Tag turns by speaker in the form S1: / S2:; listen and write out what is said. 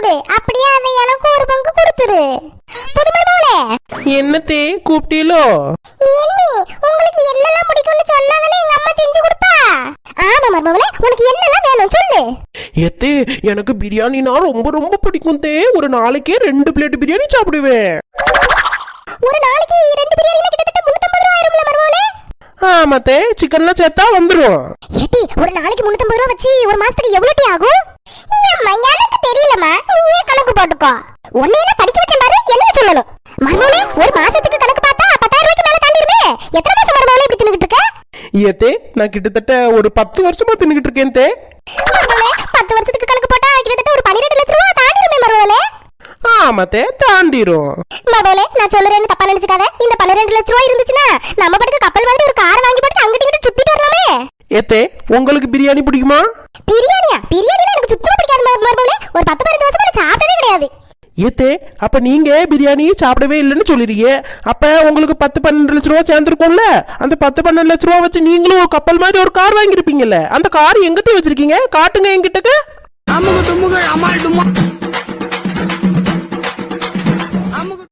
S1: சொல்லு, அப்படியே அதை எனக்கு ஒரு பங்கு கொடுத்துரு. புது மருமகளே,
S2: என்னத்தே கூப்பிட்டீலோ?
S1: எண்ணி உங்களுக்கு என்னெல்லாம் பிடிக்கும்னு சொன்னாதானே எங்க அம்மா செஞ்சு கொடுப்பா. ஆமா மருமகளே, உனக்கு என்னெல்லாம் வேணும் சொல்லு.
S2: ஏத்தே எனக்கு பிரியாணினா ரொம்ப ரொம்ப பிடிக்கும் தே. ஒரு நாளைக்கே 2 பிளேட் பிரியாணி சாப்பிடுவேன்.
S1: ஒரு நாளைக்கு 2 பிரியாணினா கிட்டத்தட்ட 350 ரூபாய் ஆயிரும்ல மருமகளே?
S2: ஆமாத்தே, சிக்கன்லாம் சேர்த்தா வந்துரும்.
S1: ஏடி, ஒரு நாளைக்கு 350 ரூபாய் வச்சு ஒரு மாசத்துக்கு எவ்வளவு ஆகும்? ஏம்மா எனக்கு தெரியலமா, நீயே கணக்கு போட்டுக்கோ. உன்னையில படிக்க வச்சேன் பாரு, என்ன சொல்லணும் மருமகளே? ஒரு மாசத்துக்கு கணக்கு பார்த்தா 10,000 ரூபாய்க்கு மேல தாண்டிருமே. எத்தனை மாசம் மருமகளே இப்படி தின்னுகிட்டு இருக்க?
S2: ஏத்தே நான் கிட்டத்தட்ட ஒரு 10 வருஷமா தின்னுகிட்டு இருக்கேன் தே.
S1: மருமகளே, 10 வருஷத்துக்கு கணக்கு போட்டா கிட்டத்தட்ட ஒரு 12 லட்சம் ரூபாய் தாண்டிருமே மருமகளே.
S2: ஆமாத்தே தாண்டிரும்.
S1: மருமகளே, நான் சொல்றேன்னு தப்பா நினைச்சுக்காத. இந்த 12 லட்சம் ரூபாய் இருந்துச்சுன்னா நம்ம படுக்க கப்பல் மாதிரி ஒரு கார் வாங்கி போட்டு அங்கிட்டு இங்கிட்டு சுத்திட்டு வரலாமே.
S2: ஏத்தே உங்களுக்கு பிரியாணி பிடிக்குமா?
S1: பிரியாணியா? பிரியாணினா எனக்கு சுத்தமா பிடிக்காது மருமகளே. ஒரு 10-15 வருஷமா நான் சாப்பிட்டதே கிடையாது.
S2: ஏத்தே அப்ப நீங்க பிரியாணி சாப்பிடவே இல்லைன்னு சொல்லிருக்கீங்க. அப்ப உங்களுக்கு 10-12 லட்ச ரூபா சேர்ந்துருக்கும்ல. அந்த 10-12 லட்ச ரூபா வச்சு நீங்களும் ஒரு கப்பல் மாதிரி ஒரு கார் வாங்கிருப்பீங்கல்ல. அந்த கார் எங்கிட்ட வச்சிருக்கீங்க? காட்டுங்க என்கிட்ட.